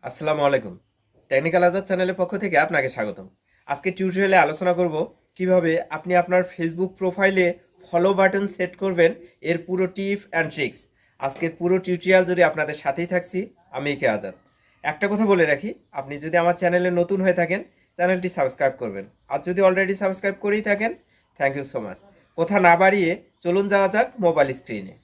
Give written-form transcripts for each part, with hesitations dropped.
আসসালামু আলাইকুম। টেকনিক্যাল আজাদ চ্যানেলের পক্ষ থেকে আপনাকে স্বাগতম। আজকে টিউটোরিয়ালে আলোচনা করব কিভাবে আপনি আপনার ফেসবুক প্রোফাইলে ফলো বাটন সেট করবেন, এর পুরো টিপ অ্যান্ড ট্রিক্স। আজকের পুরো টিউটোরিয়াল যদি আপনাদের সাথেই থাকছি, আমি কে আজাদ। একটা কথা বলে রাখি, আপনি যদি আমার চ্যানেলে নতুন হয়ে থাকেন চ্যানেলটি সাবস্ক্রাইব করবেন, আর যদি অলরেডি সাবস্ক্রাইব করেই থাকেন থ্যাংক ইউ সো মাচ। কথা না বাড়িয়ে চলুন যাওয়া যাক মোবাইল স্ক্রিনে।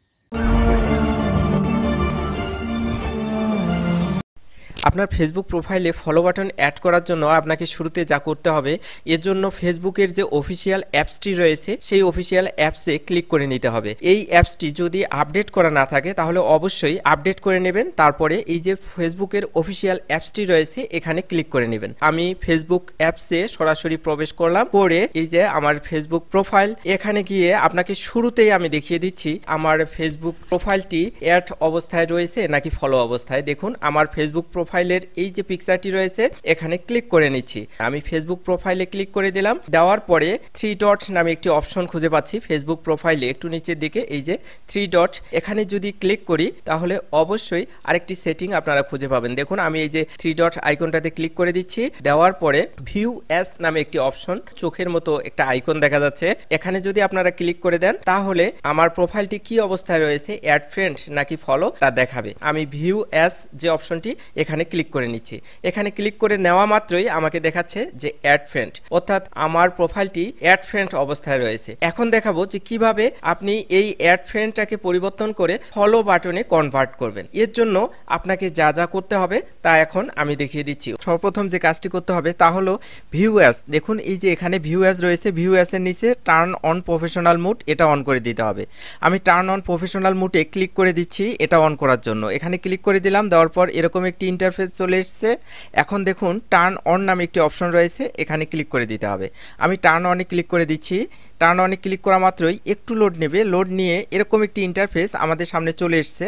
আপনার ফেসবুক প্রোফাইলে ফলো বাটন অ্যাড করার জন্য আপনাকে শুরুতে যা করতে হবে, এর জন্য ফেসবুকের যে অফিসিয়াল অ্যাপসটি রয়েছে সেই অফিসিয়াল অ্যাপসে ক্লিক করে নিতে হবে। এই অ্যাপসটি যদি আপডেট করা না থাকে তাহলে অবশ্যই আপডেট করে নেবেন। তারপরে এই যে ফেসবুকের অফিসিয়াল অ্যাপসটি রয়েছে এখানে ক্লিক করে নেবেন। আমি ফেসবুক অ্যাপসে সরাসরি প্রবেশ করলাম, করে এই যে আমার ফেসবুক প্রোফাইল, এখানে গিয়ে আপনাকে শুরুতেই আমি দেখিয়ে দিচ্ছি আমার ফেসবুক প্রোফাইলটি অ্যাড অবস্থায় রয়েছে নাকি ফলো অবস্থায়। দেখুন আমার ফেসবুক প্রোফাইলের এই যে পিকচারটি রয়েছে এখানে ক্লিক করে নিচ্ছি। আমি ফেসবুক প্রোফাইলে ক্লিক করে দিলাম। দেওয়ার পরে 3 ডট নামে একটি অপশন খুঁজে পাচ্ছি ফেসবুক প্রোফাইলে একটু নিচের দিকে, এই যে 3 ডট, এখানে যদি ক্লিক করি তাহলে অবশ্যই আরেকটি সেটিং আপনারা খুঁজে পাবেন। দেখুন আমি এই যে 3 ডট আইকনটাতে ক্লিক করে দিচ্ছি। দেওয়ার পরে ভিউ অ্যাজ নামে একটি অপশন, চোখের মতো একটা আইকন দেখা যাচ্ছে, এখানে যদি আপনারা ক্লিক করে দেন তাহলে আমার প্রোফাইলটি কি অবস্থায় রয়েছে, অ্যাড ফ্রেন্ড নাকি ফলো, তা দেখাবে। আমি ভিউ অ্যাজ যে অপশনটি এখানে ক্লিক করে নিচ্ছি। এখানে ক্লিক করে নেওয়া মাত্রই আমাকে দেখাচ্ছে যে অ্যাড ফ্রেন্ড, অর্থাৎ আমার প্রোফাইলটি অ্যাড ফ্রেন্ড অবস্থায় রয়েছে। এখন দেখাবো যে কিভাবে আপনি এই অ্যাড ফ্রেন্ডটাকে পরিবর্তন করে ফলো বাটনে কনভার্ট করবেন। এর জন্য আপনাকে যা যা করতে হবে তা এখন আমি দেখিয়ে দিচ্ছি। সর্বপ্রথম যে কাজটি করতে হবে তা হলো ভিউ অ্যাজ। দেখুন এই যে এখানে ভিউ অ্যাজ রয়েছে, ভিউ অ্যাজ এর নিচে টার্ন অন প্রফেশনাল মুড, এটা অন করে দিতে হবে। আমি টার্ন অন প্রফেশনাল মুডে ক্লিক করে দিচ্ছি এটা অন করার জন্য। এখানে ক্লিক করে দিলাম, দেওয়ার পর এরকম একটি ইন্টারফেস চলে এসেছে। এখন দেখুন টার্ন অন নামে একটি অপশন রয়েছে, এখানে ক্লিক করে দিতে হবে। আমি টার্ন অনে ক্লিক করে দিচ্ছি। টার্ন অনে ক্লিক করা মাত্রই একটু লোড নেবে, লোড নিয়ে এরকম একটি ইন্টারফেস আমাদের সামনে চলে এসেছে।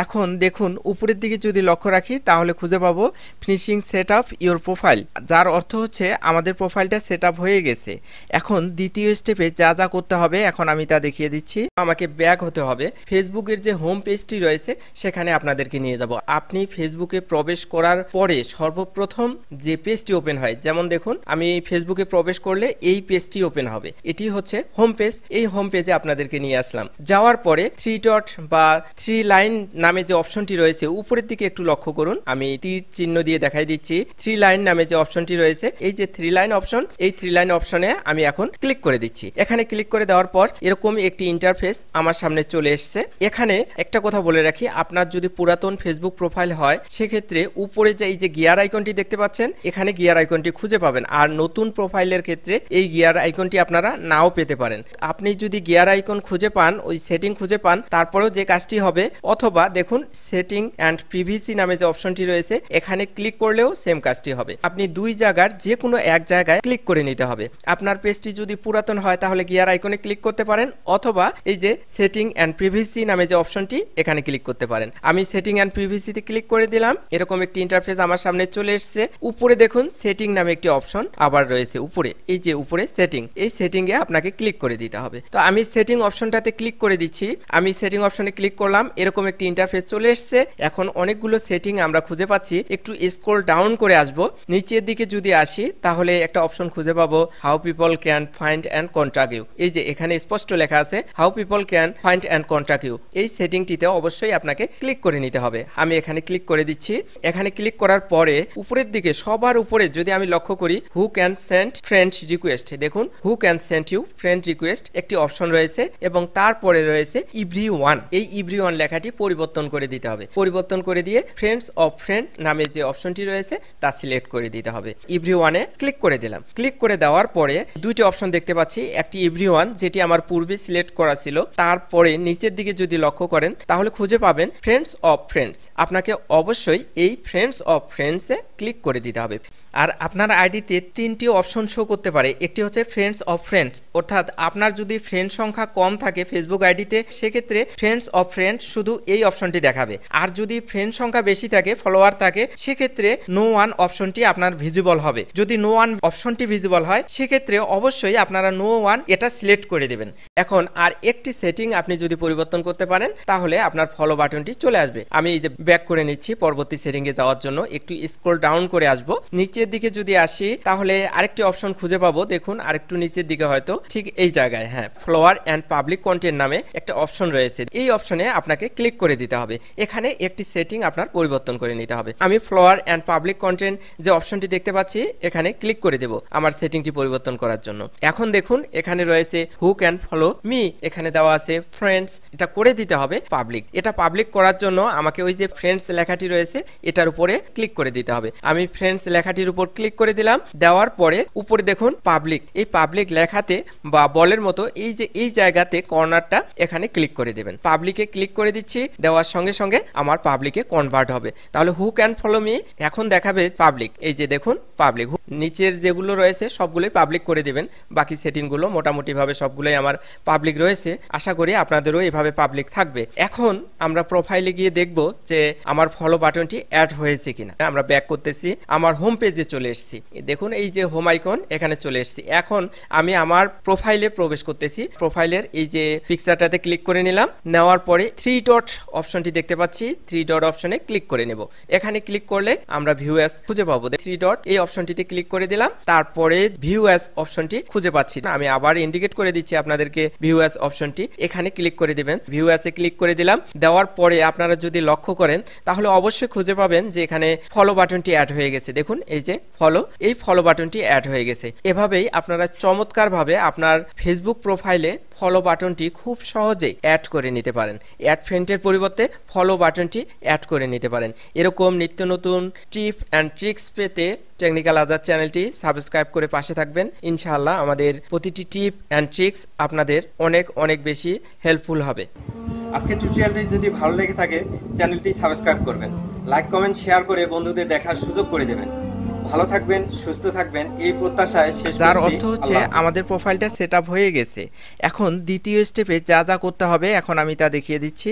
এখন দেখুন উপরের দিকে যদি লক্ষ্য রাখি তাহলে খুঁজে পাবো finishing set up your profile, যার অর্থ হচ্ছে আমাদের প্রোফাইলটা সেট আপ হয়ে গেছে। এখন দ্বিতীয় স্টেপে যা যা করতে হবে এখন আমি তা দেখিয়ে দিচ্ছি। আমাকে ব্যাক হতে হবে, ফেসবুকের যে হোম পেজটি রয়েছে সেখানে আপনাদেরকে নিয়ে যাব। আপনি ফেসবুকে প্রবেশ করার পরে সর্বপ্রথম যে পেজটি ওপেন হয়, যেমন দেখুন আমি ফেসবুকে প্রবেশ করলে এই পেজটি ওপেন হবে, এটি হচ্ছে হোম পেজ। এই হোম পেজে আপনাদেরকে নিয়ে আসলাম। যাওয়ার পরে 3 ডট বা 3 লাইন নামে যে অপশনটি রয়েছে উপরের দিকে একটু লক্ষ্য করুন, আমি তীর চিহ্ন দিয়ে দেখাই দিচ্ছি। 3 লাইন নামে যে অপশনটি রয়েছে, এই যে 3 লাইন অপশন, এই 3 লাইন অপশনে আমি এখন ক্লিক করে দিচ্ছি। এখানে ক্লিক করে দেওয়ার পর এরকম একটি ইন্টারফেস আমার সামনে চলে এসেছে। এখানে একটা কথা বলে রাখি, আপনার যদি পুরাতন ফেসবুক প্রোফাইল হয় সেক্ষেত্রে উপরে যে এই যে গিয়ার আইকনটি দেখতে পাচ্ছেন এখানে গিয়ার আইকনটি খুঁজে পাবেন, আর নতুন প্রোফাইলের ক্ষেত্রে এই গিয়ার আইকনটি আপনারা নাও পেতে পারেন। আপনি যদি গিয়ার আইকন খুঁজে পান, ওই সেটিং খুঁজে পান, তারপরেও যে কাজটি হবে, অথবা দেখুন সেটিং অ্যান্ড প্রিভিসি নামে যে অপশনটি রয়েছে এখানে ক্লিক করলেও সেম কাজটি হবে। আপনি দুই জায়গার যে কোনো এক জায়গায় ক্লিক করে নিতে হবে। আপনার পেজটি যদি পুরাতন হয় তাহলে গিয়ার আইকনে ক্লিক করতে পারেন, অথবা এই যে সেটিং অ্যান্ড প্রিভিসি নামে যে অপশনটি এখানে ক্লিক করতে পারেন। আমি সেটিং অ্যান্ড প্রিভিসিতে ক্লিক করে দিলাম। এরকম একটি ইন্টারফেস আমার সামনে চলে এসেছে। উপরে দেখুন সেটিং নামে একটি অপশন আবার রয়েছে উপরে, এই যে উপরে সেটিং, এই সেটিং এ আপনাকে ক্লিক করে দিতে হবে। তো আমি সেটিং অপশনটাতে ক্লিক করে দিচ্ছি। আমি সেটিং অপশনে ক্লিক করলাম, এরকম একটি ইন্টারফেস চলে এসেছে। এখন অনেকগুলো সেটিং আমরা খুঁজে পাচ্ছি, একটু স্ক্রল ডাউন করে আসব। নিচের দিকে যদি আসি তাহলে একটা অপশন খুঁজে পাবো how people can find and contact you. এই যে এখানে স্পষ্ট লেখা আছে how people can find and contact you. এই সেটিংটিতে অবশ্যই আপনাকে ক্লিক করে নিতে হবে। আমি এখানে ক্লিক করে দিচ্ছি। এখানে ক্লিক করার পরে উপরের দিকে সবার উপরে যদি আমি লক্ষ্য করি who can send friend request, দেখুন who can send you friend request একটি অপশন রয়েছে এবং তারপরে রয়েছে এভরিওয়ান। এই এভরিওয়ান লেখাটি পরিবর্তন করে দিতে হবে। পরিবর্তন করে দিয়ে ফ্রেন্ডস অফ ফ্রেন্ড নামে যে অপশনটি রয়েছে তা সিলেক্ট করে দিতে হবে। এভরিওয়ানে ক্লিক করে দিলাম। ক্লিক করে দেওয়ার পরে দুইটি অপশন দেখতে পাচ্ছি, একটি এভরিওয়ান যেটি আমার পূর্বে সিলেক্ট করা ছিল, তারপরে নিচের দিকে যদি লক্ষ্য করেন তাহলে খুঁজে পাবেন ফ্রেন্ডস অফ ফ্রেন্ডস। আপনাকে অবশ্যই এই ফ্রেন্ডস অফ ফ্রেন্ডসে ক্লিক করে দিতে হবে। আর আপনার আইডিতে 3টি অপশন শো করতে পারে। একটি হচ্ছে ফ্রেন্ডস অফ ফ্রেন্ডস, অর্থাৎ আপনার যদি ফ্রেন্ড সংখ্যা কম থাকে ফেসবুক আইডিতে সেক্ষেত্রে ফ্রেন্ডস অফ ফ্রেন্ডস শুধু এই অপশনটি দেখাবে। আর যদি ফ্রেন্ড সংখ্যা বেশি থাকে, ফলোয়ার থাকে, সেক্ষেত্রে নো ওয়ান অপশনটি আপনার ভিজিবল হবে। যদি নো ওয়ান অপশনটি ভিজিবল হয় সেক্ষেত্রে অবশ্যই আপনারা নো ওয়ান এটা সিলেক্ট করে দেবেন। এখন আর একটি সেটিং আপনি যদি পরিবর্তন করতে পারেন তাহলে আপনার ফলো বাটনটি চলে আসবে। আমি এই যে ব্যাক করে নিচ্ছি পরবর্তী সেটিংয়ে যাওয়ার জন্য, একটু স্ক্রল ডাউন করে আসব। নিচের দিকে যদি আসি তাহলে আরেকটি অপশন খুঁজে পাবো, দেখুন আরেকটু নিচের দিকে হয়তো ঠিক এই জায়গায়, হ্যাঁ, ফলোয়ার অ্যান্ড পাবলিক কন্টেন্ট নামে একটা অপশন রয়েছে। এই অপশনে আপনাকে ক্লিক করে দিতে হবে। এখানে একটি সেটিং আপনার পরিবর্তন করে নিতে হবে। আমি ফলোয়ার অ্যান্ড পাবলিক কন্টেন্ট যে অপশনটি দেখতে পাচ্ছি এখানে ক্লিক করে দেব আমার সেটিংটি পরিবর্তন করার জন্য। এখন দেখুন এখানে রয়েছে হু ক্যান ফলো মি, এখানে দেওয়া আছে ফ্রেন্ডস, এটা করে দিতে হবে পাবলিক। এটা পাবলিক করার জন্য আমাকে ওই যে ফ্রেন্ডস লেখাটি রয়েছে এটার উপরে ক্লিক করে দিতে হবে। আমি ফ্রেন্ডস লেখাটির উপর ক্লিক করে দিলাম। দেওয়ার পরে উপরে দেখুন পাবলিক, এই পাবলিক লেখাতে বা বলের মতো এই যে এই জায়গাতে কর্নারটা এখানে ক্লিক করে দেবেন। পাবলিকে ক্লিক করে দিচ্ছি, দেওয়ার সঙ্গে সঙ্গে আমার পাবলিকে কনভার্ট হবে। তাহলে হু ক্যান ফলো মি এখন দেখাবে পাবলিক, এই যে দেখুন পাবলিক। নিচের যেগুলো রয়েছে সবগুলোই পাবলিক করে দেবেন। বাকি সেটিংগুলো মোটামুটিভাবে সবগুলোই আমার পাবলিক রয়েছে। আশা করি আপনাদেরও এভাবে পাবলিক থাকবে। এখন আমরা প্রোফাইলে গিয়ে দেখব যে আমার ফলো বাটনটি অ্যাড হয়েছে কিনা। আমরা ব্যাক করতেছি, আমার হোম পেজে চলে এসেছি। দেখুন এই যে হোম আইকন এখানে চলে এসেছি। এখন আমি আমার প্রোফাইলে প্রবেশ করতেছি। প্রোফাইলের এই যে পিকচারটাতে ক্লিক করে নিলাম। নেওয়ার পরে 3 ডট অপশনটি দেখতে পাচ্ছি, 3 ডট অপশনে ক্লিক করে নেব। এখানে ক্লিক করলে আমরা ভিউ অ্যাজ খুঁজে পাবো। 3 ডট এই অপশনটিতে ক্লিক করে দিলাম। তারপরে ভিউ অ্যাজ অপশনটি খুঁজে পাচ্ছি না, আমি আবার ইন্ডিকেট করে দিচ্ছি আপনাদেরকে ভিউ অ্যাজ অপশনটি। এখানে ক্লিক করে দিবেন। ভিউ অ্যাজে ক্লিক করে দিলাম। দেওয়ার পরে আপনারা যদি লক্ষ্য করেন তাহলে অবশ্যই খুঁজে পাবেন যে এখানে ফলো বাটনটি অ্যাড হয়ে গেছে। দেখুন এই যে ফলো, এই ফলো বাটনটি অ্যাড হয়ে গেছে। এভাবেই আপনারা চমৎকারভাবে আপনার ফেসবুক প্রোফাইলে ফলো বাটনটি খুব সহজেই অ্যাড করে নিতে পারেন। অ্যাড ফ্রেন্ডের পরিবর্তে ফলো বাটনটি অ্যাড করে নিতে পারেন। এরকম নিত্য নতুন টিপ অ্যান্ড ট্রিক্স পেতে টেকনিক্যাল আজাদ চ্যানেলটি সাবস্ক্রাইব করে পাশে থাকবেন। ইনশাআল্লাহ আমাদের প্রতিটি টিপ অ্যান্ড ট্রিক্স আপনাদের অনেক অনেক বেশি হেল্পফুল হবে। আজকের টিউটোরিয়ালটি যদি ভালো লেগে থাকে চ্যানেলটি সাবস্ক্রাইব করবেন, লাইক কমেন্ট শেয়ার করে বন্ধুদের দেখার সুযোগ করে দেবেন। ভালো থাকবেন, সুস্থ থাকবেন এই প্রত্যাশায় শেষ। যার অর্থ হচ্ছে আমাদের প্রোফাইলটা সেট আপ হয়ে গেছে। এখন দ্বিতীয় স্টেপে যা যা করতে হবে এখন আমি তা দেখিয়ে দিচ্ছি।